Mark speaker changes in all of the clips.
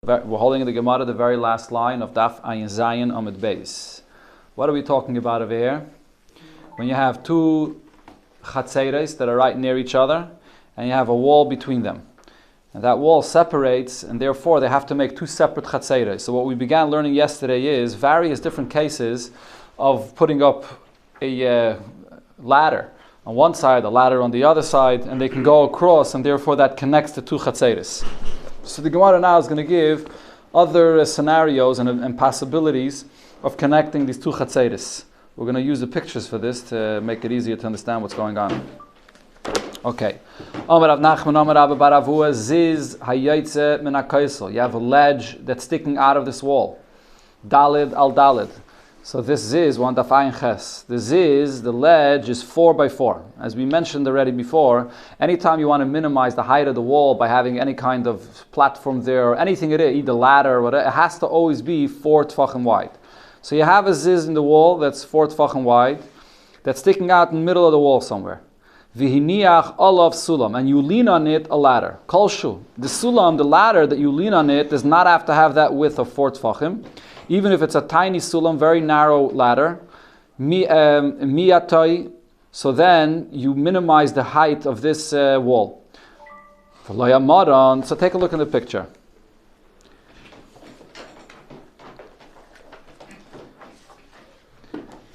Speaker 1: We're holding in the Gemara the very last line of Daf Ayin Zayin Amid Beis. What are we talking about over here? When you have two chatzeres that are right near each other, and you have a wall between them. And that wall separates, and therefore they have to make two separate chatzeres. So what we began learning yesterday is various different cases of putting up a ladder on one side, a ladder on the other side, and they can go across, and therefore that connects the two chatzeres. So the Gemara now is going to give other scenarios and possibilities of connecting these two chatzeres. We're going to use the pictures for this to make it easier to understand what's going on. Okay. You have a ledge that's sticking out of this wall. Dalid al Dalid. So this ziz, one dafayin ches. The ziz, the ledge, is 4 by 4. As we mentioned already before, anytime you want to minimize the height of the wall by having any kind of platform there or anything it is, either ladder or whatever, it has to always be 4 tfachim wide. So you have a ziz in the wall that's 4 tfachim wide, that's sticking out in the middle of the wall somewhere. V'hiniach olav sulam, and you lean on it a ladder. Kolshu. The sulam, the ladder that you lean on it, does not have to have that width of 4 tfachim. Even if it's a tiny sulam, very narrow ladder, miyatai, so then you minimize the height of this wall. So take a look in the picture.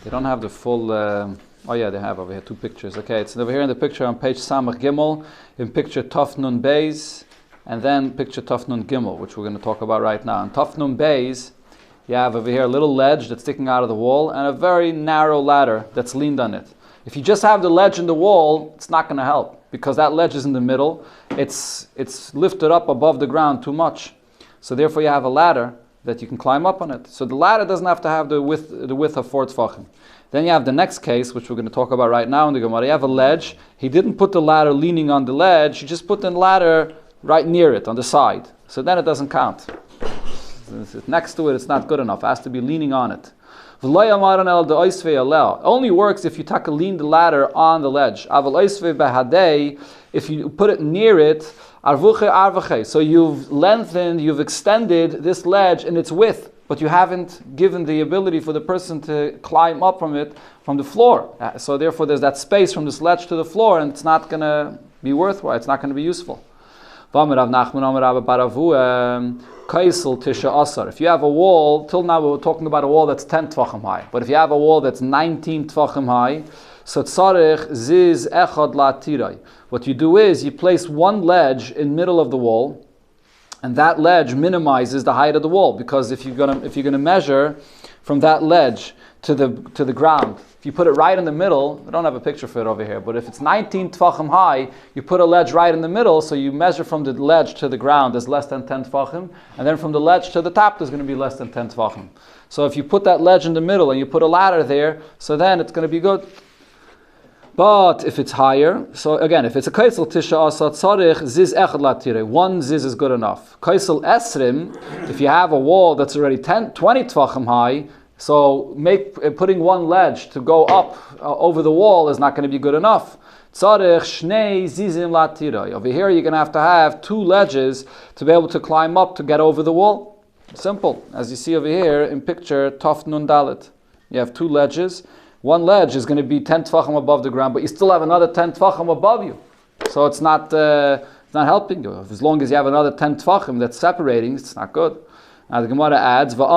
Speaker 1: They don't have the full, oh yeah, they have over here 2 pictures. Okay, it's over here in the picture on page Samach Gimel, in picture Taf Nun Beis, and then picture Taf Nun Gimel, which we're going to talk about right now. In Taf Nun Beis, you have over here a little ledge that's sticking out of the wall and a very narrow ladder that's leaned on it. If you just have the ledge in the wall, it's not going to help because that ledge is in the middle. It's lifted up above the ground too much. So therefore you have a ladder that you can climb up on it. So the ladder doesn't have to have the width of 4 tfachim. Then you have the next case, which we're going to talk about right now in the Gemara. You have a ledge. He didn't put the ladder leaning on the ledge. He just put the ladder right near it, on the side. So then it doesn't count. Next to it, it's not good enough. It has to be leaning on it. It only works if you lean the ladder on the ledge. If you put it near it, so you've lengthened, you've extended this ledge in its width, but you haven't given the ability for the person to climb up from it, from the floor. So therefore there's that space from this ledge to the floor, and it's not going to be worthwhile, it's not going to be useful. If you have a wall, till now we were talking about a wall that's 10 tvachim high, but if you have a wall that's 19 tvachim high, so tzarech ziz echad la'tirai. What you do is you place one ledge in the middle of the wall, and that ledge minimizes the height of the wall, because if you're gonna measure from that ledge to the ground, if you put it right in the middle, we don't have a picture for it over here, but if it's 19 tvachim high, you put a ledge right in the middle, so you measure from the ledge to the ground as less than 10 tvachim, and then from the ledge to the top there's going to be less than 10 tvachim. So if you put that ledge in the middle and you put a ladder there, so then it's going to be good. But if it's higher, so again, if it's a kaisel tisha asat tzarich ziz echad latire, one ziz is good enough. Kaisel esrim, if you have a wall that's already 20 tvachim high, so putting one ledge to go up over the wall is not going to be good enough. Tzarich shnei zizim latire. Over here you're going to have 2 ledges to be able to climb up to get over the wall. Simple, as you see over here in picture Taf Nun Dalet. You have 2 ledges. One ledge is going to be 10 tfachim above the ground, but you still have another 10 tfachim above you. So it's not helping you. As long as you have another 10 tfachim that's separating, it's not good. Now the Gemara adds, when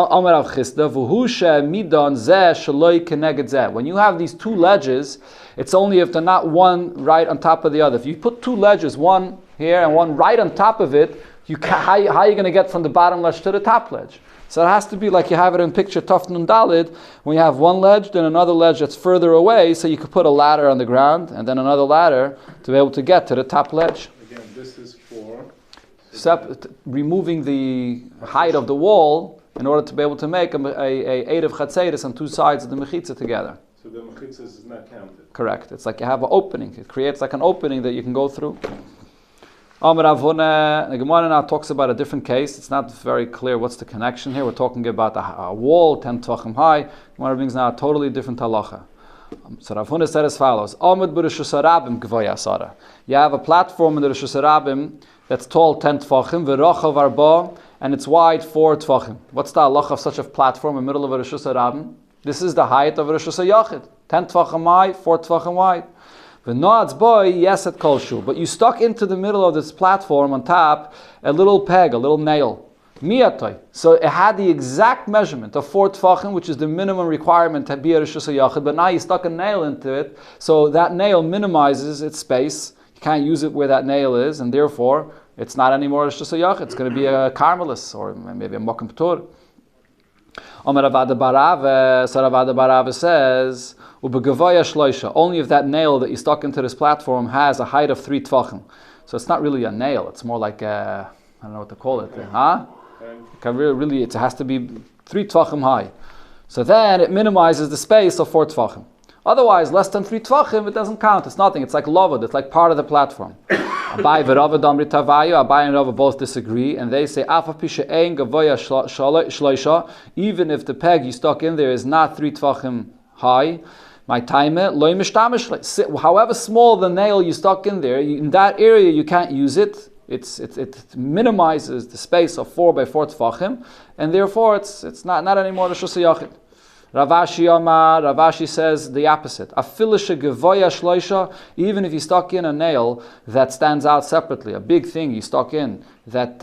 Speaker 1: you have these 2 ledges, it's only if they're not one right on top of the other. If you put 2 ledges, one here and one right on top of it, how are you going to get from the bottom ledge to the top ledge? So it has to be like you have it in picture Taf Nun Dalid, when you have one ledge, then another ledge that's further away, so you could put a ladder on the ground, and then another ladder to be able to get to the top ledge.
Speaker 2: Again, this is for
Speaker 1: removing the height of the wall in order to be able to make a Erev Chatzeris on 2 sides of the Mechitza together.
Speaker 2: So the Mechitza is not counted?
Speaker 1: Correct. It's like you have an opening. It creates like an opening that you can go through. The Gemara now talks about a different case. It's not very clear what's the connection here. We're talking about a wall 10 tvachim high. The Gemara brings now a totally different halacha. So Rav said as follows: You have a platform in the Rosh Hashanah that's tall 10 tfachim, v'rochav arba, and it's wide 4 tfachim. What's the halach of such a platform in the middle of a Rosh Hashanah? This is the height of a Rosh Hashanah. 10 tfachim high, 4 tfachim wide. V'noatz boy yeset kolshu, but you stuck into the middle of this platform on top a little peg, a little nail. Miatoi. So it had the exact measurement of 4 tfachim, which is the minimum requirement to be a Rosh Hashanah, but now you stuck a nail into it, so that nail minimizes its space. You can't use it where that nail is, and therefore it's not anymore a Rosh Hashanah. It's going to be a Carmelis, or maybe a Mokum P'tur. Omer Ravada Barava, so Ravada Barava says, Ubegavoya shloisha, only if that nail that you stuck into this platform has a height of 3 tfachim. So it's not really a nail, it's more like a, I don't know what to call it, huh? It has to be 3 tfachim high. So then it minimizes the space of 4 tfachim. Otherwise, less than 3 tfachim, it doesn't count. It's nothing. It's like lovad. It's like part of the platform. Abai v'Rava damri tavayu. Abai and Rava both disagree, and they say afaf pisha ein gavoya shloisha. Even if the peg you stuck in there is not 3 tfachim high, my time loy mishtamish. However small the nail you stuck in there, in that area you can't use it. It minimizes the space of 4 by 4 tfachim, and therefore it's not anymore a Rosh Hashanah. Ravashi says the opposite. Afilisha gevoya shloisha, even if you stuck in a nail that stands out separately, a big thing you stuck in that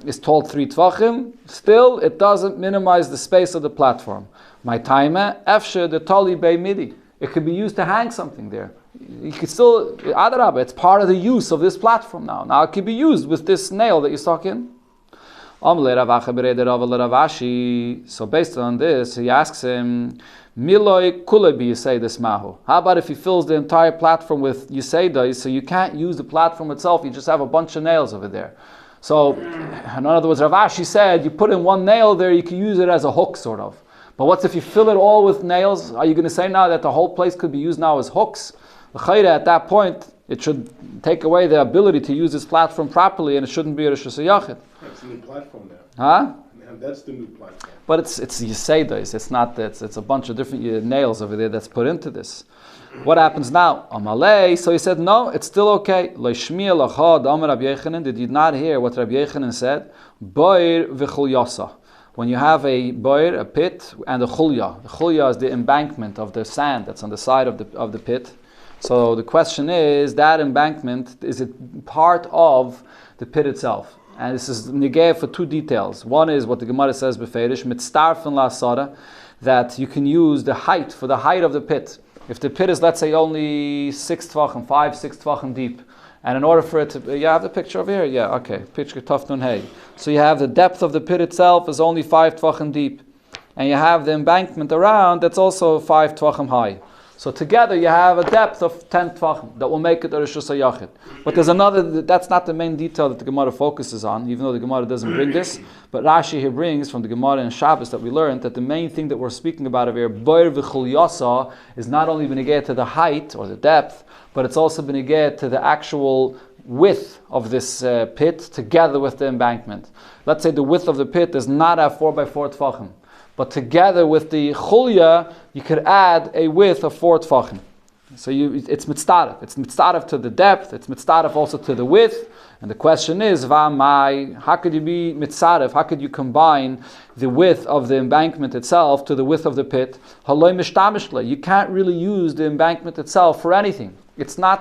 Speaker 1: is tall 3 tvachim, still it doesn't minimize the space of the platform. My timer, efshe the tali bei midi. It could be used to hang something there. You could still, adarabah, it's part of the use of this platform now. Now it could be used with this nail that you stuck in. So based on this, he asks him, Miloi kulebi Yisei this mahu. How about if he fills the entire platform with Yisei, so you can't use the platform itself, you just have a bunch of nails over there. So, in other words, Rav Ashi said, you put in one nail there, you can use it as a hook, sort of. But what's if you fill it all with nails? Are you going to say now that the whole place could be used now as hooks? At that point, it should take away the ability to use this platform properly, and it shouldn't be a Rosh Hashanah.
Speaker 2: That's the new platform now.
Speaker 1: Huh?
Speaker 2: And that's the new platform.
Speaker 1: But it's Yiseidos. It's not that. It's a bunch of different nails over there that's put into this. What happens now? Amalei. So he said, no, it's still okay. Lo shmiya lachad Amar Rabbi Yechanan. Did you not hear what Rabbi Yechanan said? Boir v'chulyasa. When you have a boir, a pit, and a chulya. The chulya is the embankment of the sand that's on the side of the pit. So the question is, that embankment, is it part of the pit itself? And this is negeh for 2 details. One is what the Gemara says beferish, mitztarfen la'asara, that you can use the height, for the height of the pit. If the pit is, let's say, only 6 tvachim, 5-6 tvachim deep, and in order for it to, you have the picture over here? Yeah, okay. Picture tough nun hey. So you have the depth of the pit itself is only 5 tvachim deep, and you have the embankment around that's also 5 tvachim high. So together you have a depth of 10 tvachim that will make it a Rosh Hashanah. But there's another, that's not the main detail that the Gemara focuses on, even though the Gemara doesn't bring this. But Rashi here brings from the Gemara in Shabbos that we learned that the main thing that we're speaking about over here, boir v'chulyasa, is not only benegeh to the height or the depth, but it's also benegeh to the actual width of this pit together with the embankment. Let's say the width of the pit does not have 4 by 4 tvachim. But together with the chulya, you could add a width of 4 tfachim. So it's mitzdaref. It's mitzdaref to the depth. It's mitzdaref also to the width. And the question is, v'amai, how could you be mitzdaref? How could you combine the width of the embankment itself to the width of the pit? Haloi mishtamishla. You can't really use the embankment itself for anything. It doesn't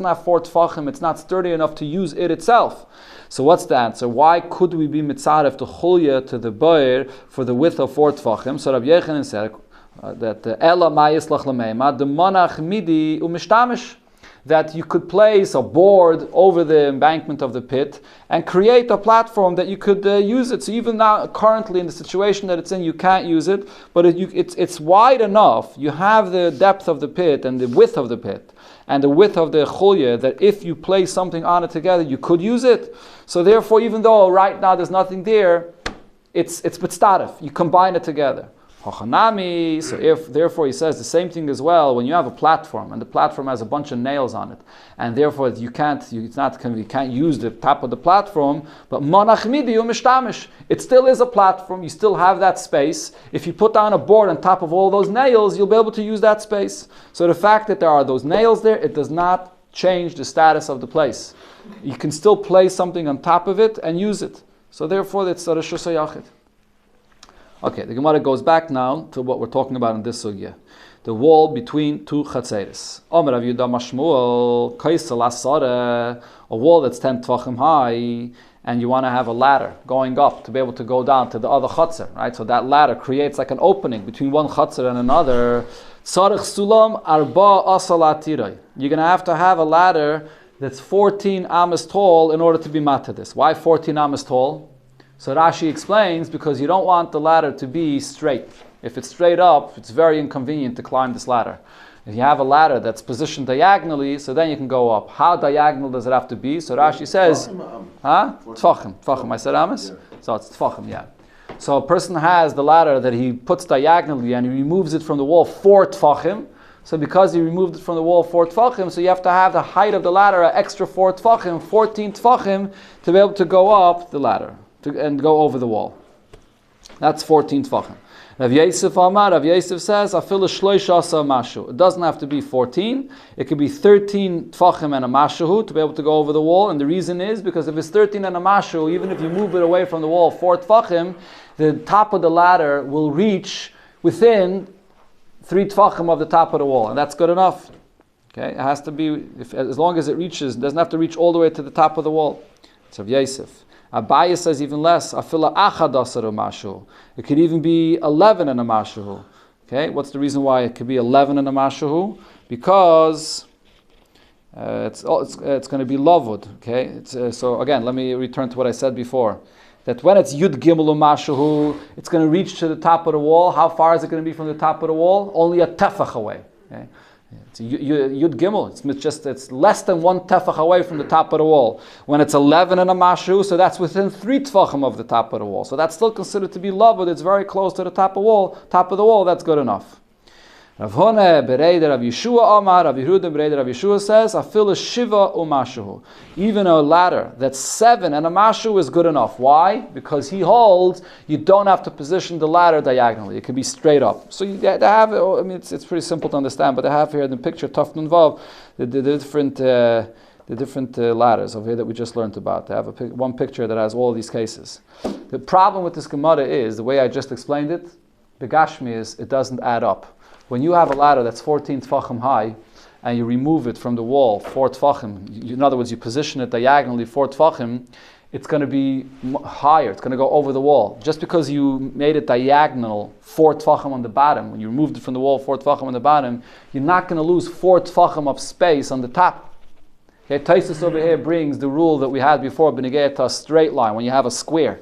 Speaker 1: have 4 tfachim. It's not sturdy enough to use it itself. So what's the answer? Why could we be mitzaref to chulya to the boir for the width of 4 tfachim? So Rabbi Yechanan said that ela mayislach lameima the monach midi umishtamish, that you could place a board over the embankment of the pit and create a platform that you could use it. So even now, currently in the situation that it's in, you can't use it, but it's wide enough. You have the depth of the pit and the width of the pit and the width of the chulya that if you place something on it together, you could use it. So therefore, even though right now there's nothing there, it's mitzdaref. You combine it together. So therefore he says the same thing as well when you have a platform and the platform has a bunch of nails on it, and therefore you can't use the top of the platform, but monach midi u'mishtamish, it still is a platform, you still have that space. If you put down a board on top of all those nails, you'll be able to use that space. So the fact that there are those nails there, it does not change the status of the place. You can still place something on top of it and use it. So therefore, it's a Reshus HaYachid. Okay, the Gemara goes back now to what we're talking about in this sugya. The wall between two chatzeres. Omer Rav Yehuda Mashmuel, Kaisel Asara, a wall that's 10 tvachim high, and you want to have a ladder going up to be able to go down to the other chatzer, right? So that ladder creates like an opening between one chatzer and another. Tzarich sulam arba asalatirai. You're going to have a ladder that's 14 amas tall in order to be matadis. Why 14 amas tall? So Rashi explains, because you don't want the ladder to be straight. If it's straight up, it's very inconvenient to climb this ladder. If you have a ladder that's positioned diagonally, so then you can go up. How diagonal does it have to be? So Rashi says, Tfachim. I said amas? Yeah. So it's tfachim, yeah. So a person has the ladder that he puts diagonally and he removes it from the wall 4 tfachim. So because he removed it from the wall 4 tfachim, so you have to have the height of the ladder an extra 4 tfachim, 14 tfachim, to be able to go up the ladder and go over the wall. That's 14 tfachim. Rav Yosef says, Afilu shloisha asa mashu. It doesn't have to be 14. It could be 13 tfachim and a mashu to be able to go over the wall. And the reason is because if it's 13 and a mashu, even if you move it away from the wall 4 tfachim, the top of the ladder will reach within 3 tfachim of the top of the wall, and that's good enough. Okay, it has to be, as long as it reaches, it doesn't have to reach all the way to the top of the wall. It's Rav Yosef. Abaye says even less. Afila achad asar mashu. It could even be 11 and a mashu. Okay, what's the reason why it could be 11 and a mashu? Because it's going to be lavud. Okay, so again, let me return to what I said before. That when it's Yud Gimel Mashahu, it's going to reach to the top of the wall. How far is it going to be from the top of the wall? Only a tefach away. Okay? It's Yud Gimel. It's less than 1 tefach away from the top of the wall. When it's 11 and a Mashahu, so that's within 3 tefachim of the top of the wall. So that's still considered to be love, but it's very close to the top of the wall. That's good enough. Rav Hone Bereider Rav Yeshua Amar, Rav Yehuda Bereider Rav Yeshua says, Afilu Shiva umashu. Even a ladder that's 7 and a mashu is good enough. Why? Because he holds you don't have to position the ladder diagonally. It can be straight up. So they have, I mean, it's pretty simple to understand, but they have here in the picture Taf Nun Vav the different ladders over here that we just learned about. They have one picture that has all these cases. The problem with this Gemara is the way I just explained it. Begashmi is it doesn't add up. When you have a ladder that's 14 tfachim high, and you remove it from the wall 4 tfachim, in other words, you position it diagonally 4 tfachim, it's going to be higher. It's going to go over the wall. Just because you made it diagonal 4 tfachim on the bottom, when you removed it from the wall 4 tfachim on the bottom, you're not going to lose 4 tfachim of space on the top. Okay, Taisus over here brings the rule that we had before, b'negei to a straight line, when you have a square.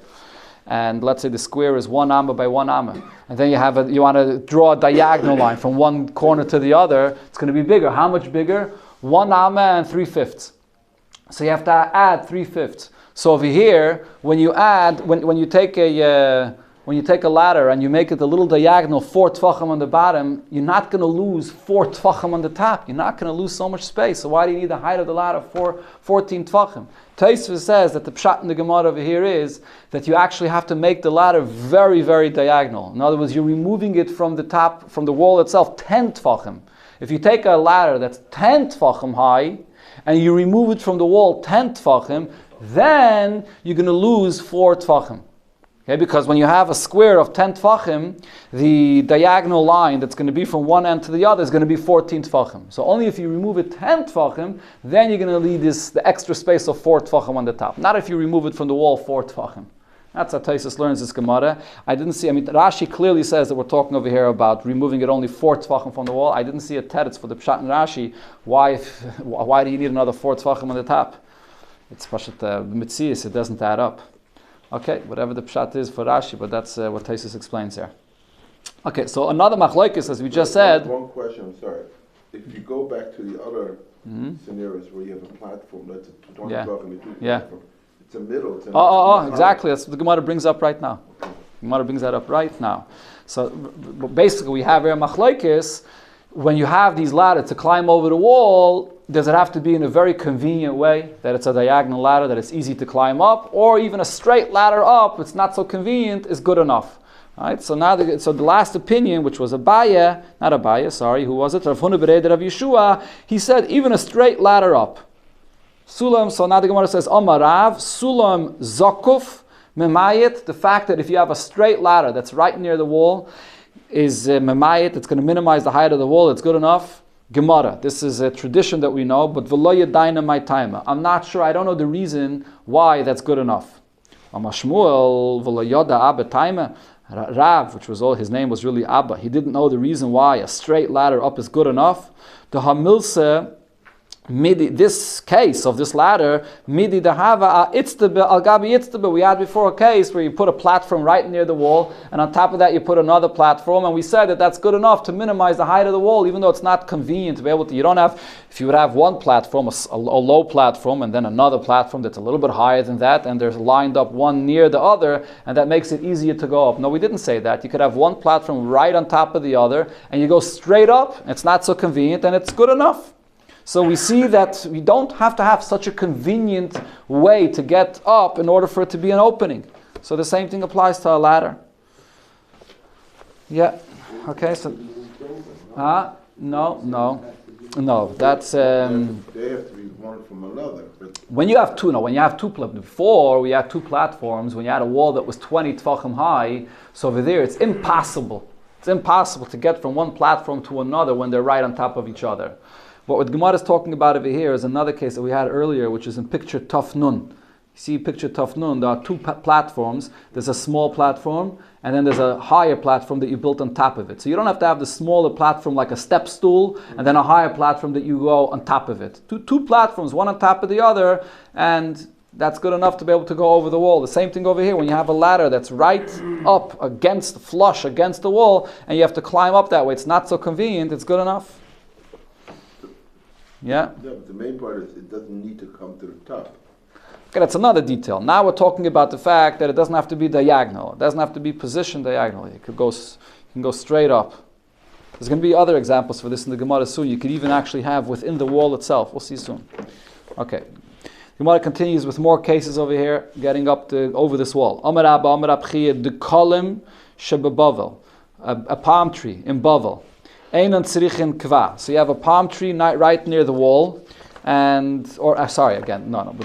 Speaker 1: And let's say the square is 1 amma by 1 amma. And then you want to draw a diagonal line from one corner to the other. It's going to be bigger. How much bigger? 1 amma and 3/5. So you have to add 3/5. So over here, when you take a ladder and you make it a little diagonal 4 tfachim on the bottom, you're not going to lose 4 tfachim on the top. You're not going to lose so much space. So why do you need the height of the ladder for 14 tfachim? Taisva says that the pshat in the Gemara over here is that you actually have to make the ladder very, very diagonal. In other words, you're removing it from the top, from the wall itself, 10 tfachim. If you take a ladder that's 10 tfachim high, and you remove it from the wall 10 tfachim, then you're going to lose 4 tfachim. Okay, because when you have a square of 10 tfachim, the diagonal line that's going to be from one end to the other is going to be 14 tfachim. So only if you remove it 10 tfachim, then you're going to leave the extra space of 4 tfachim on the top. Not if you remove it from the wall 4 tfachim. That's how Taisus learns this Gemara. Rashi clearly says that we're talking over here about removing it only 4 tfachim from the wall. I didn't see a teretz for the pshat in Rashi. Why do you need another 4 tfachim on the top? It's pashat mitzias, it doesn't add up. Okay, whatever the pshat is for Rashi, but that's what Taisus explains here. Okay, so another machlokes, as we just said.
Speaker 2: One question, I'm sorry. If you go back to the other scenarios where you have a platform that's 20 platform, it's a middle.
Speaker 1: Exactly. That's what the Gemara brings up right now. Okay. The Gemara brings that up right now. So basically, we have here machlokes. When you have these ladders to climb over the wall, does it have to be in a very convenient way, that it's a diagonal ladder, that it's easy to climb up, or even a straight ladder up, it's not so convenient, is good enough? All right, so now the last opinion, which was who was it? Rav Huna B'Rei Rav Yeshua, he said even a straight ladder up. Sulam, so now the Gemara says, Amar Rav, Sulam Zakuf Memayit, the fact that if you have a straight ladder that's right near the wall, is Memayit, it's going to minimize the height of the wall, it's good enough. Gemara, this is a tradition that we know, but V'lo Yadayna my timer. I'm not sure, I don't know the reason why that's good enough. Amar Shmuel, V'lo Yada Abba timer. Rav, which was all his name was really Abba, he didn't know the reason why a straight ladder up is good enough. The Hamilse, this case of this ladder, midi dahava itztabe al gabi itztabe. We had before a case where you put a platform right near the wall, and on top of that you put another platform, and we said that that's good enough to minimize the height of the wall, even though it's not convenient to be able to. You don't have, if you would have one platform, a low platform, and then another platform that's a little bit higher than that, and there's lined up one near the other, and that makes it easier to go up. No, we didn't say that. You could have one platform right on top of the other, and you go straight up. It's not so convenient, and it's good enough. So we see that we don't have to have such a convenient way to get up in order for it to be an opening. So the same thing applies to a ladder. Yeah. Okay. So, no. That's
Speaker 2: they have to be one from another.
Speaker 1: When you have two. No, when you have two platforms. Before we had two platforms. When you had a wall that was 20 tefachim high, so over there it's impossible. It's impossible to get from one platform to another when they're right on top of each other. But what Gemara is talking about over here is another case that we had earlier, which is in picture Taf Nun. You see picture Taf Nun, there are two platforms. There's a small platform, and then there's a higher platform that you built on top of it. So you don't have to have the smaller platform like a step stool, and then a higher platform that you go on top of it. Two platforms, one on top of the other, and that's good enough to be able to go over the wall. The same thing over here, when you have a ladder that's right up flush against the wall, and you have to climb up that way. It's not so convenient, it's good enough. Yeah,
Speaker 2: but the main part is it doesn't need to come to the top.
Speaker 1: Okay, that's another detail. Now we're talking about the fact that it doesn't have to be diagonal. It doesn't have to be positioned diagonally. You can go straight up. There's going to be other examples for this in the Gemara soon. You could even actually have within the wall itself. We'll see soon. Okay. Gemara continues with more cases over here, getting up over this wall. Amar Abba, Amar Abchiyah, the kolim shebebavel, a palm tree in Bavel. So you have a palm tree right near the wall, we're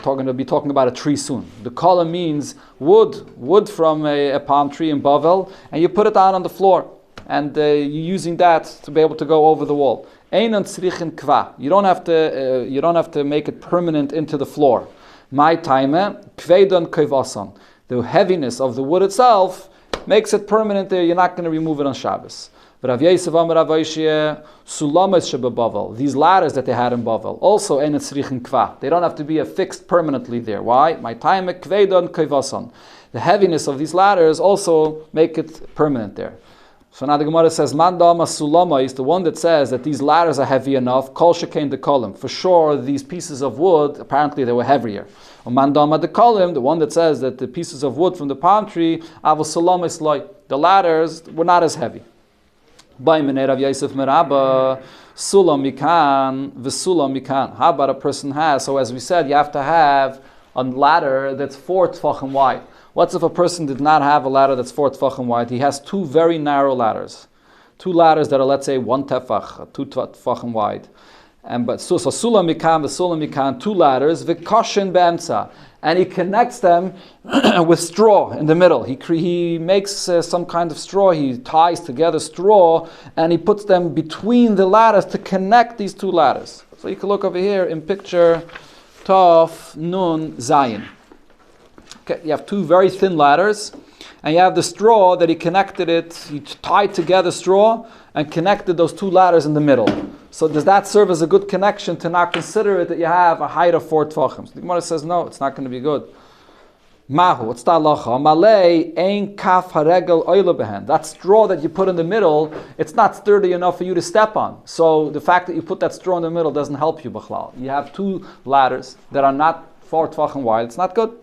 Speaker 1: talking about a tree soon. The kolim means wood from a palm tree in Bavel, and you put it out on the floor, and you're using that to be able to go over the wall. You don't have to make it permanent into the floor. My time, the heaviness of the wood itself makes it permanent there. You're not going to remove it on Shabbos. But Rav Yosef Amar Rav Aishia, Sulamas shebebavel, these ladders that they had in Bavel, also ein tzrichin kva. They don't have to be affixed permanently there. Why? My time kveidon kaivason. The heaviness of these ladders also make it permanent there. So now the Gemara says, Man dama sulama is the one that says that these ladders are heavy enough. Kol shekain the kolim. For sure, these pieces of wood, apparently they were heavier. Man dama the kolim, the one that says that the pieces of wood from the palm tree, avos sulama is like the ladders were not as heavy. By Rav Yosef Merabba, Sulam Mikan, V'Sulam Mikan. How about a person has, so as we said, you have to have a ladder that's 4 tefachim wide. What's if a person did not have a ladder that's 4 tefachim wide? He has two very narrow ladders. Two ladders that are, let's say, 1 tefach, 2 tefachim wide. So Sulam Mikan, V'Sulam Mikan, two ladders, V'Koshin Be'emtza. And he connects them with straw in the middle. He makes some kind of straw. He ties together straw, and he puts them between the ladders to connect these two ladders. So you can look over here in picture Tov Nun Zayin. Okay, you have two very thin ladders, and you have the straw that he connected it. He tied together straw and connected those two ladders in the middle. So does that serve as a good connection to not consider it that you have a height of 4 tefachim? So the Gemara says no, it's not going to be good. Mahu, what's the halacha? Malay ein kaf haregel oila behen. That straw that you put in the middle, it's not sturdy enough for you to step on. So the fact that you put that straw in the middle doesn't help you, b'chlal. You have two ladders that are not 4 tefachim wide. It's not good.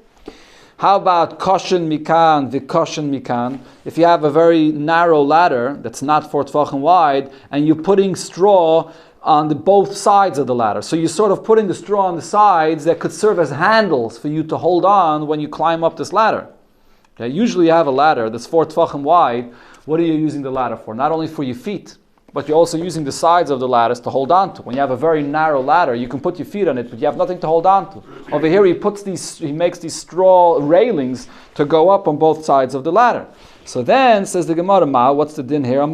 Speaker 1: How about koshin mikan, v'koshin mikan? If you have a very narrow ladder that's not 4 tefachim wide, and you're putting straw on both sides of the ladder, so you're sort of putting the straw on the sides that could serve as handles for you to hold on when you climb up this ladder. Okay? Usually you have a ladder that's 4 tvachim wide. What are you using the ladder for? Not only for your feet, but you're also using the sides of the ladders to hold on to. When you have a very narrow ladder, you can put your feet on it, but you have nothing to hold on to. Over here, he makes these straw railings to go up on both sides of the ladder. So then, says the Gemara, what's the din here? Here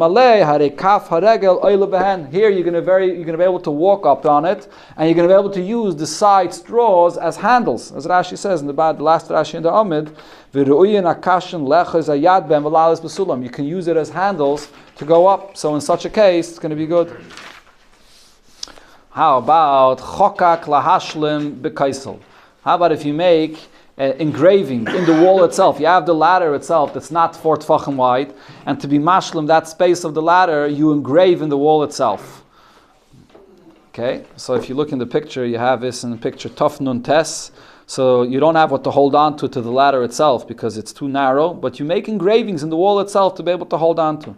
Speaker 1: you're going to be able to walk up on it, and you're going to be able to use the side straws as handles, as Rashi says in the last Rashi in the Amid. You can use it as handles to go up. So in such a case, it's going to be good. How about chokak lahashlim bekaisel? How about if you make engraving in the wall itself? You have the ladder itself that's not 4 tefachim wide, and to be mashlim that space of the ladder, you engrave in the wall itself. Okay, so if you look in the picture, you have this in the picture Taf Nun Tes. So you don't have what to hold on to the ladder itself because it's too narrow, but you make engravings in the wall itself to be able to hold on to.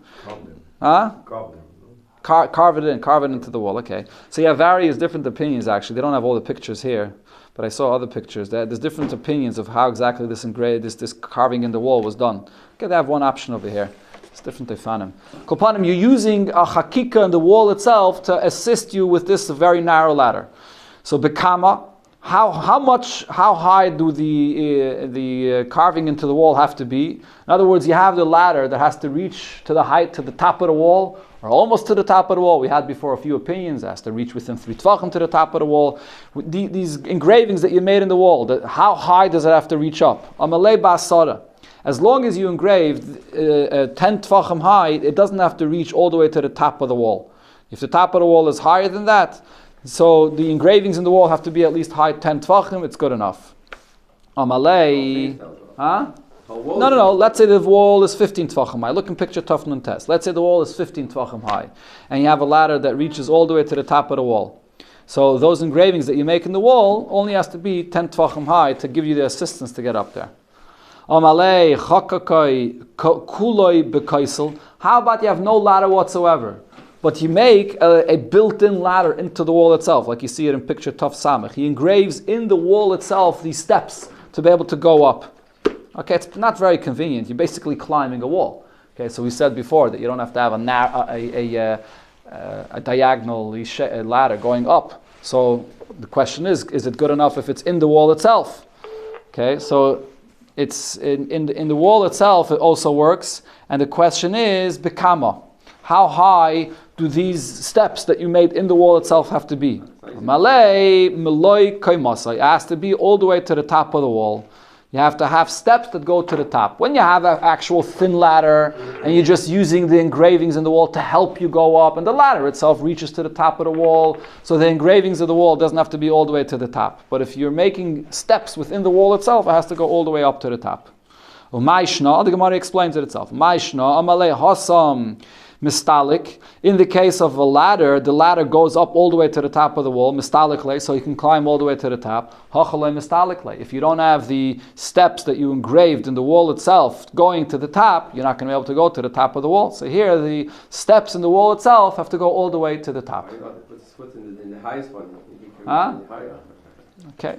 Speaker 1: Carve it into the wall. Okay. So you have various different opinions actually. They don't have all the pictures here, but I saw other pictures. There's different opinions of how exactly this carving in the wall was done. Okay, they have one option over here. It's different tefanim. Kolpanim, you're using a hakika in the wall itself to assist you with this very narrow ladder. So bekama, how high do the carving into the wall have to be? In other words, you have the ladder that has to reach to the height, to the top of the wall, or almost to the top of the wall. We had before a few opinions. It has to reach within 3 tvachim to the top of the wall. These engravings that you made in the wall, how high does it have to reach up? Amalei basara. As long as you engraved 10 tvachim high, it doesn't have to reach all the way to the top of the wall. If the top of the wall is higher than that, so the engravings in the wall have to be at least high 10 tvachim, it's good enough. Amalei, No. Let's say the wall is 15 tvachim high. Look in picture Taf Nun Tes. Let's say the wall is 15 tvachim high, and you have a ladder that reaches all the way to the top of the wall. So those engravings that you make in the wall only has to be 10 tvachim high to give you the assistance to get up there. Amalei chakakai kuloi bekaisel. How about you have no ladder whatsoever, but you make a built-in ladder into the wall itself, like you see it in picture Taf Samech. He engraves in the wall itself these steps to be able to go up. Okay, it's not very convenient. You're basically climbing a wall. Okay, so we said before that you don't have to have a diagonal ladder going up. So the question is it good enough if it's in the wall itself? Okay, so it's in the wall itself, it also works. And the question is, bekama, how high do these steps that you made in the wall itself have to be? Malay, Malay, Kaimasai. It has to be all the way to the top of the wall. You have to have steps that go to the top. When you have an actual thin ladder and you're just using the engravings in the wall to help you go up, and the ladder itself reaches to the top of the wall, so the engravings of the wall doesn't have to be all the way to the top. But if you're making steps within the wall itself, it has to go all the way up to the top. The Gemara explains it itself. Maishna, Amalei Hasam. Mistalik. In the case of a ladder, the ladder goes up all the way to the top of the wall, mistalikle, so you can climb all the way to the top. Hachalei mistalikle. If you don't have the steps that you engraved in the wall itself going to the top, you're not going to be able to go to the top of the wall. So here, the steps in the wall itself have to go all the way to the top.
Speaker 3: In the highest one.
Speaker 1: Okay.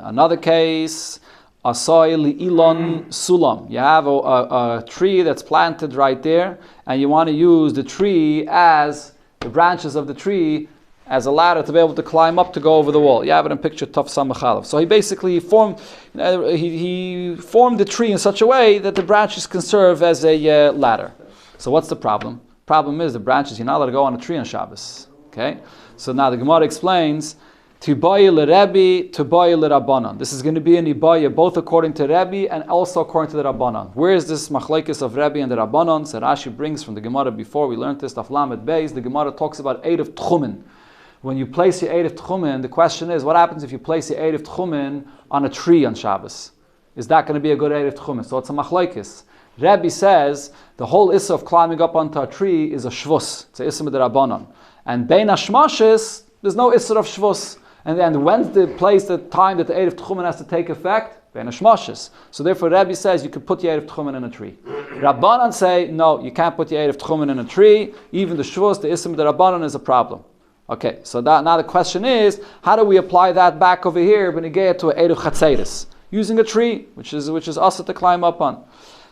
Speaker 1: Another case. Asoi li'ilon sulam. You have a tree that's planted right there, and you want to use the tree as the branches of the tree as a ladder to be able to climb up to go over the wall. You have it in picture Taf Samachalav. So he basically formed the tree in such a way that the branches can serve as a ladder. So what's the problem? Problem is the branches, you're not allowed to go on a tree on Shabbos. Okay? So now the Gemara explains, Tibaya l'Rebbe, Tibaya l'Rabbanan. This is going to be an Ibaya both according to Rebbe and also according to the Rabbanan. Where is this machlekes of Rebbe and the Rabbanan? So Rashi brings from the Gemara before we learned this, Daf Lamed Beis. The Gemara talks about Eid of Tchumen. When you place your Eid of Tchumen, the question is, what happens if you place your Eid of Tchumen on a tree on Shabbos? Is that going to be a good Eid of Tchumen? So it's a machlekes. Rebbe says the whole issa of climbing up onto a tree is a shvus. It's a issa with the Rabbanan. And Bein Hashmashes, there's no issa of shvus. And then when's the time that the Eid of Tchumen has to take effect? Bein Hashmashes. So therefore Rebbe says you can put the Eid of Tchumen in a tree. Rabbanan say, no, you can't put the Eid of Tchumen in a tree. Even the Shvus, the Ism of the Rabbanan is a problem. Okay, so now the question is, how do we apply that back over here when you get to an Eruv Chatzeris? Using a tree, which is also to climb up on.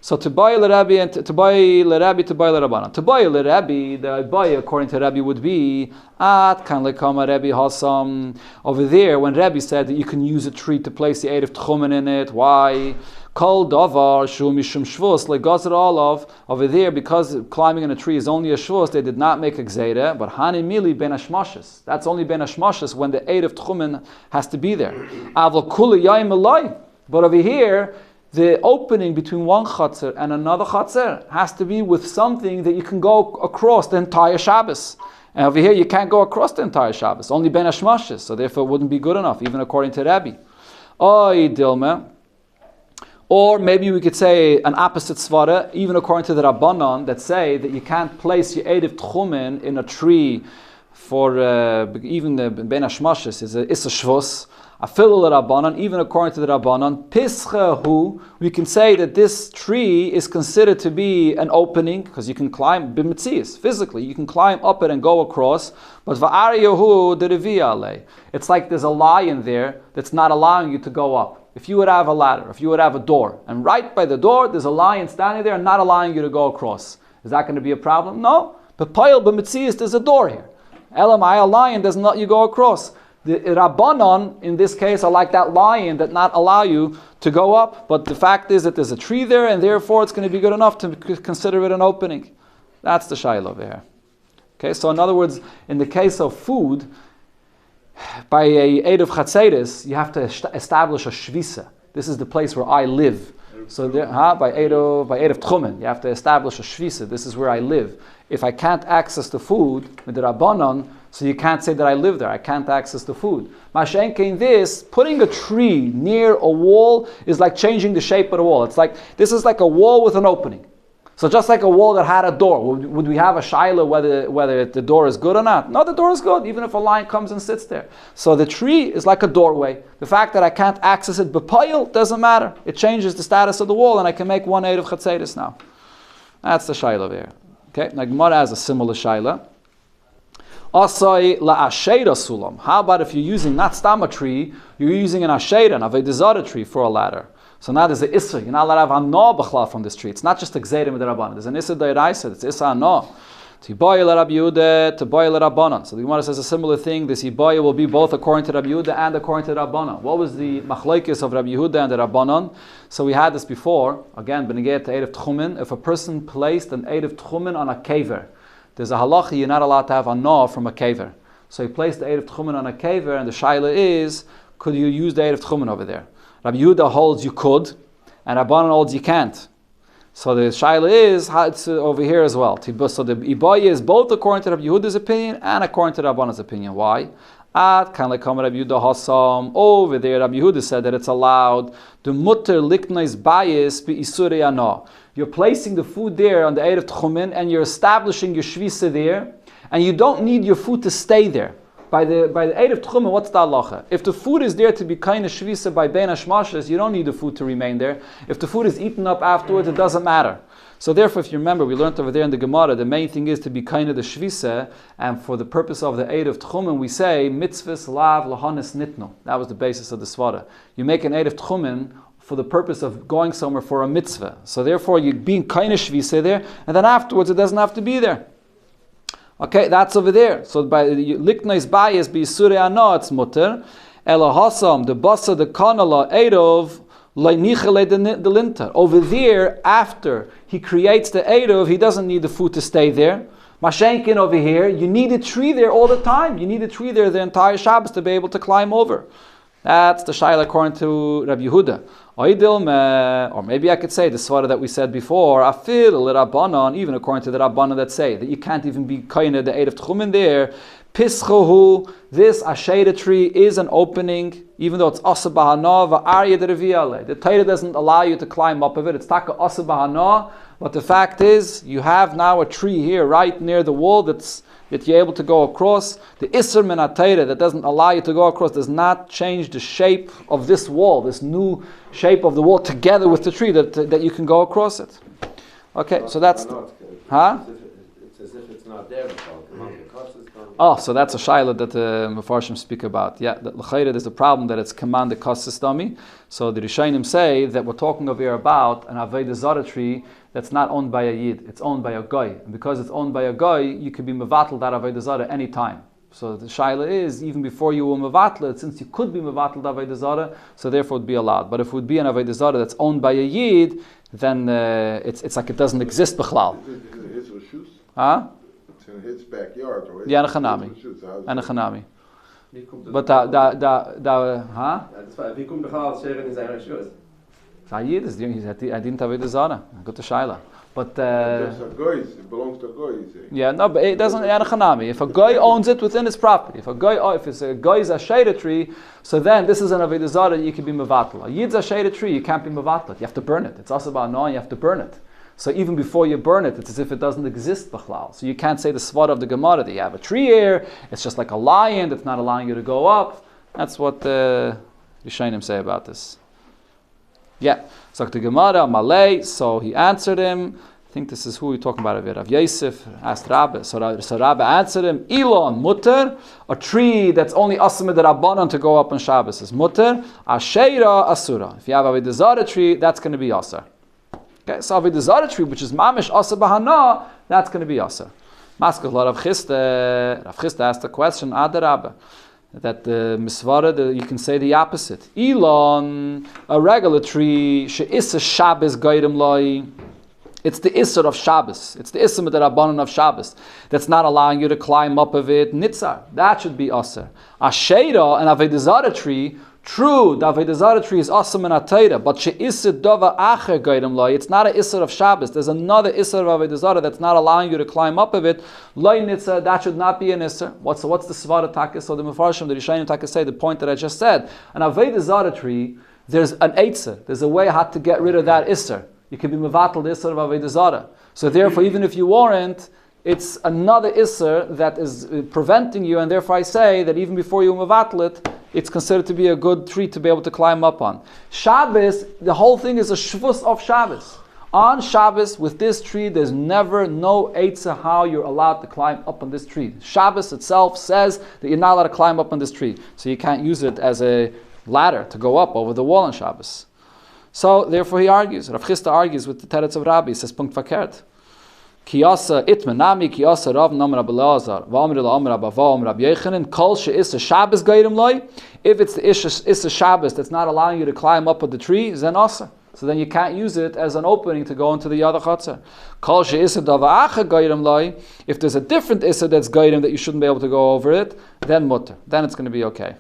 Speaker 1: So to buy l'Rabbi and to buy l'Rabbi, to buy l'Rabbanan. To buy l'Rabbi, the buy according to Rabbi would be at kan lekama Rabbi Hasam. Over there, when Rabbi said that you can use a tree to place the Erev Tchumen in it, why? Kol davar shu mishum shvus legazer olav. Over there, because climbing in a tree is only a shvus, they did not make a gzeira. But hani mili ben hashmashes. That's only ben hashmashes when the Erev Tchumen has to be there. Avol kula yayim elai. But over here, the opening between one chatzar and another chatzar has to be with something that you can go across the entire Shabbos. And over here, you can't go across the entire Shabbos, only ben hashmashes, so therefore it wouldn't be good enough, even according to Rabbi. Oy dilma. Or maybe we could say an opposite svara, even according to the Rabbanon, that say that you can't place your Erev Tchumen in a tree for even the ben hashmashes is a shvus. Afilu l'Rabbanan, even according to the Rabbanan, pischahu, we can say that this tree is considered to be an opening because you can climb b'mitzias physically. You can climb up it and go across. But va'ariyahu deriviyale, it's like there's a lion there that's not allowing you to go up. If you would have a ladder, if you would have a door, and right by the door there's a lion standing there and not allowing you to go across, is that going to be a problem? No. But payil b'mitzias, there's a door here. Elamai, a lion doesn't let you go across. The Rabbanon, in this case, are like that lion that not allow you to go up. But the fact is that there's a tree there, and therefore it's going to be good enough to consider it an opening. That's the shayla over here. Okay, so in other words, in the case of food, by a Erev Chatzeris, you have to establish a shvisa. This is the place where I live. So there, by Erev Tchumen, you have to establish a shvisa. This is where I live. If I can't access the food with the Rabbanon, so you can't say that I live there. I can't access the food. Mashenke in this, putting a tree near a wall is like changing the shape of the wall. It's like, this is like a wall with an opening. So just like a wall that had a door, would we have a shaila whether the door is good or not? No, the door is good, even if a lion comes and sits there. So the tree is like a doorway. The fact that I can't access it b'payil doesn't matter. It changes the status of the wall, and I can make one Erev Chatzeris now. That's the shaila there. Okay, now Gemara has a similar shaila. Asai la'asheira sulam. How about if you're using not stam a tree, you're using an asheira, an avodah tree for a ladder? So now there's an issa. You're not allowed to have anah b'chlal from this tree. It's not just a gzeirim with the rabbanon. There's an issa d'oraisa. It's issa anah. Tibaya l'Rabbi Yehuda, tibaya l'Rabbanan. So the Gemara says a similar thing. This ibaya will be both according to Rabbi Yehuda and according to the Rabbanan. What was the machlokes of Rabbi Yehuda and the Rabbanan? So we had this before. Again, b'negei to Erev Tchumen. If a person placed an Erev Tchumen on a kaver, there's a halacha you're not allowed to have anah from a kaver. So he placed the Erev Tchumen on a kaver, and the shaila is, could you use the Erev Tchumen over there? Rabbi Yehuda holds you could, and Rabbanan holds you can't. So the shaila is it's over here as well. So the ibaya is both according to Rabbi Yehuda's opinion and according to Rabbanan's opinion. Why? At kan lekam Rabbi Yehuda hasam. Over there, Rabbi Yehuda said that it's allowed. The mutter liknais bayis be isurei anah. You're placing the food there on the Erev Tchumen, and you're establishing your shvisa there, and you don't need your food to stay there. By the Erev Tchumen, what's the halacha? If the food is there to be kind of shvisa by ben hashmashes, you don't need the food to remain there. If the food is eaten up afterwards, it doesn't matter. So therefore, if you remember, we learned over there in the Gemara, the main thing is to be kind of the shvisa, and for the purpose of the Erev Tchumen, we say mitzvahs lav lahanis nitno. That was the basis of the svara. You make an Erev Tchumen for the purpose of going somewhere for a mitzvah. So therefore, you're being kind of shvisa there, and then afterwards, it doesn't have to be there. Okay, that's over there. So by liknais bayis be surei anah, it's mutter. Elahasam the basa the kanala eirov leinichele the linter. Over there, after he creates the eirov, he doesn't need the food to stay there. Mashenkin over here, you need a tree there all the time. You need a tree there the entire Shabbos to be able to climb over. That's the shaila according to Rabbi Yehuda. Or maybe I could say the svara that we said before, afil l'Rabbanan, even according to the Rabbanan that say that you can't even be kaina the Erev Tchumen there. Pischahu, this asheira tree is an opening, even though it's asa b'hana v'arya dereviyale. The Torah doesn't allow you to climb up of it. It's taka asa b'hana, but the fact is, you have now a tree here right near the wall that you're able to go across. The Isser min HaTorah that doesn't allow you to go across does not change the shape of this wall, this new shape of the wall together with the tree that you can go across it. Okay, so that's...
Speaker 3: It's as if it's not there.
Speaker 1: Oh, so that's a shaila that the Mefarshim speak about. Yeah, that l'chayre there's a problem that it's commanded kosistami. So the Rishonim say that we're talking over here about an Avodah Zarah tree that's not owned by a Yid, it's owned by a Goy. And because it's owned by a Goy, you could be mevatel that Avodah Zarah any time. So the shaila is, even before you will mevatel it, since you could be mevatel Avodah Zarah, so therefore it would be allowed. But if it would be an Avodah Zarah that's owned by a Yid, then it's like it doesn't exist b'chlal. Huh?
Speaker 2: It's in his backyard, right?
Speaker 1: Yeah, and a chanami. But huh?
Speaker 3: That's why wie kommt doch als Scheren in seiner Schuss?
Speaker 1: Yid is I didn't Avodah Zarah. Got the shaila. But
Speaker 2: it belongs to a goy.
Speaker 1: Yeah, no, but it doesn't. If a guy owns it within his property, if it's a guy's ashayra tree, so then this is an avodah zarah. You can be mevatel. A yid's ashayra tree, you can't be mevatel. You have to burn it. It's also about knowing you have to burn it. So even before you burn it, it's as if it doesn't exist b'chlal. So you can't say the svara of the Gemara that you have a tree here. It's just like a lion that's not allowing you to go up. That's what the Rishonim say about this. Yeah. So the Gemara Malay. So he answered him. I think this is who we're talking about. Rav Yosef asked Rabbi. So Rabbi answered him. Elon mutter, a tree that's only asim the Rabbanon to go up on Shabbos is mutter. Asheira asura. If you have a Avodah Zarah tree, that's going to be asur. Okay. So Avodah Zarah tree, which is mamish asur bahana, that's going to be asur. Maskach Rav Chisda. Rav Chisda asked the question. Rabbi. That the misvara, you can say the opposite. Elon, a regular tree, she'issa Shabbos gaidim loi. It's the Isser of Shabbos. It's the Isser mit der Rabbanon of Shabbos. That's not allowing you to climb up of it. Nitzar. That should be Asser. Asheira, an Avodah Zarah tree, true, the Avodah Zarah tree is Asser and Atayra, but she'issa dova acher gaidim loi. It's not an Isser of Shabbos. There's another Isser of Avodah Zarah that's not allowing you to climb up of it. Loi Nitzar, that should not be an Isser. What's the Svara Takis? So the Mefarshim, the Rishonim Takis say the point that I just said. An Avodah Zarah tree, there's an Eitzer. There's a way how to get rid of that Isser. You can be mevatel the Isser of Avodah Zarah. So therefore, even if you warrant, it's another Isser that is preventing you, and therefore I say that even before you mevatel it, it's considered to be a good tree to be able to climb up on. Shabbos, the whole thing is a shvus of Shabbos. On Shabbos, with this tree, there's never no eitzah how you're allowed to climb up on this tree. Shabbos itself says that you're not allowed to climb up on this tree. So you can't use it as a ladder to go up over the wall on Shabbos. So therefore he argues. Rav Chisda argues with the teretz of Rabbi. He says, punkt verkehrt. Kiyasa itmenami kiyasa Rav Nam Rabbi Lazar v'amri la'am Rabbi Vavam Rabbi Yechanan kol she'issa Shabbos gaidim loi. If it's the issa Shabbos that's not allowing you to climb up on the tree, then asa. So then you can't use it as an opening to go into the other chatzar. Kol she'issa dava acha gaidim loi. If there's a different issa that's gaidim that you shouldn't be able to go over it, then mutter. Then it's going to be okay.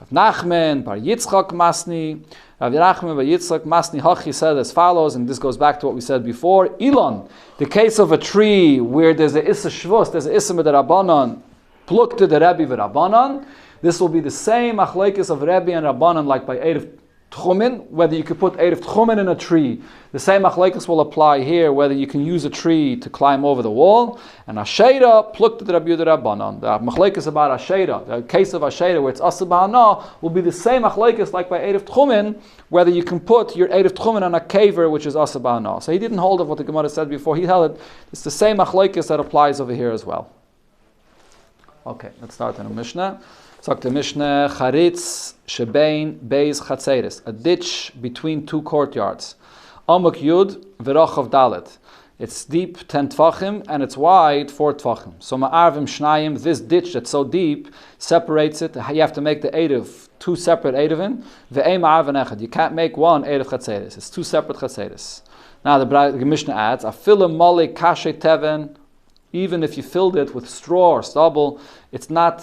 Speaker 1: Rav Nachman bar Yitzchak Masni. Rav Nachman bar Yitzchak Masni Hachi said as follows, and this goes back to what we said before. Elon, the case of a tree where there's a Issa Shvus, there's a Issa with the Rabbanon, pluk to the Rebbe with Rabbanon, this will be the same achlekes of Rebbe and Rabbanon like by Erev Tchumen, whether you could put Erev Tchumen in a tree. The same achlekes will apply here, whether you can use a tree to climb over the wall. And Asheira, pluk to the Rabbi Yehuda Rabbanon. The achlekes about Asheira, the case of Asheira where it's Asur B'Hana, will be the same achlekes like by Erev Tchumen, whether you can put your Erev Tchumen on a caver which is Asur B'Hana. So he didn't hold of what the Gemara said before. He held it. It's the same achlekes that applies over here as well. Okay, let's start in the Mishnah. Sagt the Mishnah, Charitz shebein beis chatzeres, a ditch between two courtyards. Amuk Yud v'rochav Dalet. It's deep 10 tfachim and it's wide 4 tfachim. So ma'arvim shnayim, this ditch that's so deep separates it. You have to make the Erev, 2 separate Eiruvin. Ve'ei ma'arvin echad. You can't make one Erev chatzeres. It's 2 separate chatzeres. Now the Mishnah adds, Afilim mole kashe teven. Even if you filled it with straw or stubble, it's not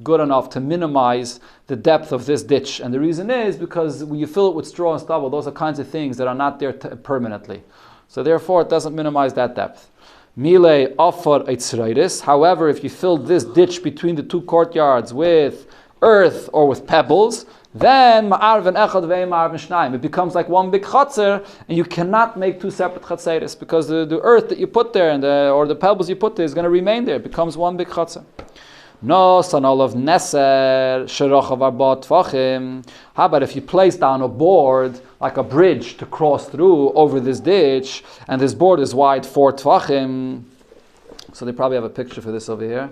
Speaker 1: good enough to minimize the depth of this ditch. And the reason is because when you fill it with straw and stubble, those are kinds of things that are not there permanently. So therefore, it doesn't minimize that depth. Mile offer eitzreiris. However, if you filled this ditch between the 2 courtyards with earth or with pebbles, then ma'arvin echad ve'em ma'arvin shnayim. It becomes like one big chatzar, and you cannot make 2 separate chatzeres because the earth that you put there and or the pebbles you put there is going to remain there. It becomes one big chatzar. No, son of neser sherochav arba tvachim. How about if you place down a board like a bridge to cross through over this ditch, and this board is wide 4 tvachim? So they probably have a picture for this over here.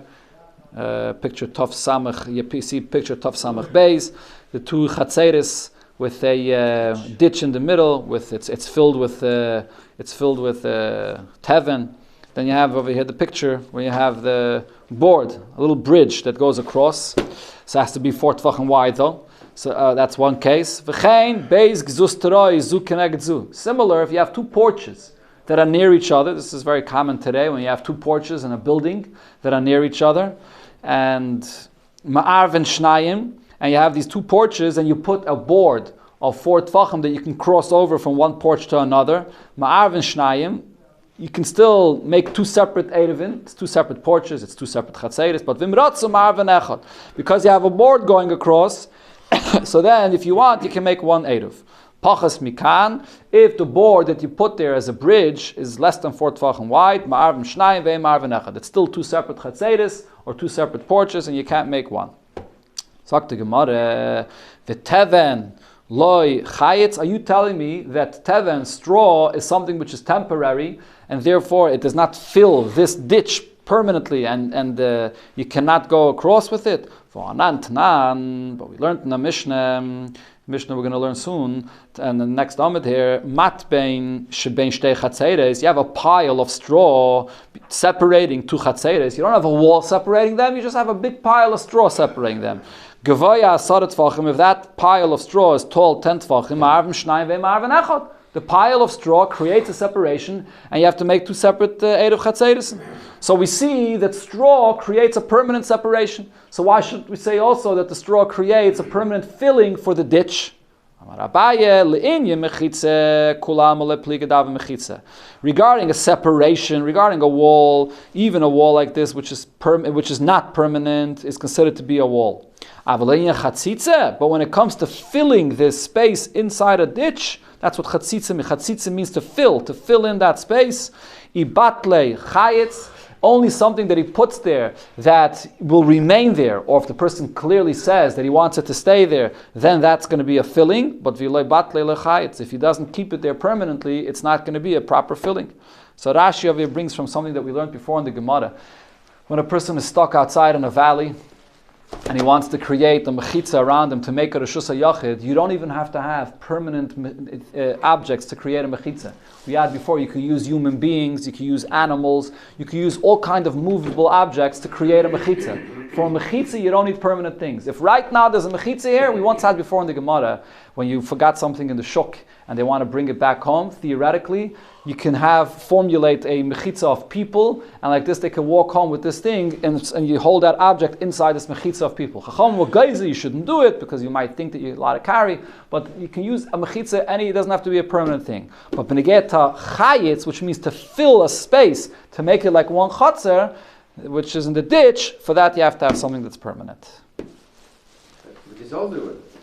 Speaker 1: picture Tov Samach, you see picture Tov Samach Beis, the two Chatzeres with a ditch in the middle, with it's filled with teven. Then you have over here the picture where you have the board, a little bridge that goes across. So it has to be 4 tvachim wide though. So that's one case. Similar, if you have two porches that are near each other, this is very common today when you have two porches in a building that are near each other, and ma'arven shnayim, and you have these two porches, and you put a board of 4 tvachim that you can cross over from one porch to another. Ma'arven shnayim, you can still make two separate Eiruvin. It's two separate porches, it's two separate chatzeres, but vimratzu ma'arven echad, because you have a board going across. So then, if you want, you can make one Eiruv. Pachas mikan, if the board that you put there as a bridge is less than 4 tvachim wide, ma'arvim shnayim ve'ma'arvim echad. It's still two separate chatzeres or two separate porches, and you can't make one. Sagt the Gemara, v'teven loy chayetz. Are you telling me that teven, straw, is something which is temporary, and therefore it does not fill this ditch permanently, and you cannot go across with it? But we learned in the Mishnah we're going to learn soon, and the next Amid here, matbein shebein shtei chatzeres, you have a pile of straw separating two chatzeres. You don't have a wall separating them, you just have a big pile of straw separating them. Gevaya asar tvachim, if that pile of straw is tall 10 tvachim, ma'arvim shnayim ve'ma'arvim echad. The pile of straw creates a separation, and you have to make two separate Eruv Chatzeres. So we see that straw creates a permanent separation. So why should we say also that the straw creates a permanent filling for the ditch? Regarding a separation, regarding a wall, even a wall like this, which is not permanent, is considered to be a wall. But when it comes to filling this space inside a ditch, that's what chatzitza means. Chatzitza means to fill in that space. Ibatle chayetz, only something that he puts there that will remain there, or if the person clearly says that he wants it to stay there, then that's going to be a filling. But v'lo batle lechayetz, if he doesn't keep it there permanently, it's not going to be a proper filling. So Rashi over here brings from something that we learned before in the Gemara. When a person is stuck outside in a valley, and he wants to create a mechitza around him to make a reshus hayachid, you don't even have to have permanent objects to create a mechitza. We had before, you can use human beings, you can use animals, you can use all kinds of movable objects to create a mechitza. For a mechitza, you don't need permanent things. If right now there's a mechitza here, we once had before in the Gemara, when you forgot something in the shuk and they want to bring it back home, theoretically, you can formulate a mechitza of people, and like this they can walk home with this thing, and you hold that object inside this mechitza of people. Chacham wa geiza, you shouldn't do it, because you might think that you're allowed to carry, but you can use a mechitza, it doesn't have to be a permanent thing. But when you get to chayetz, which means to fill a space, to make it like one chotzer, which is in the ditch, for that you have to have something that's permanent.
Speaker 3: But you all do it.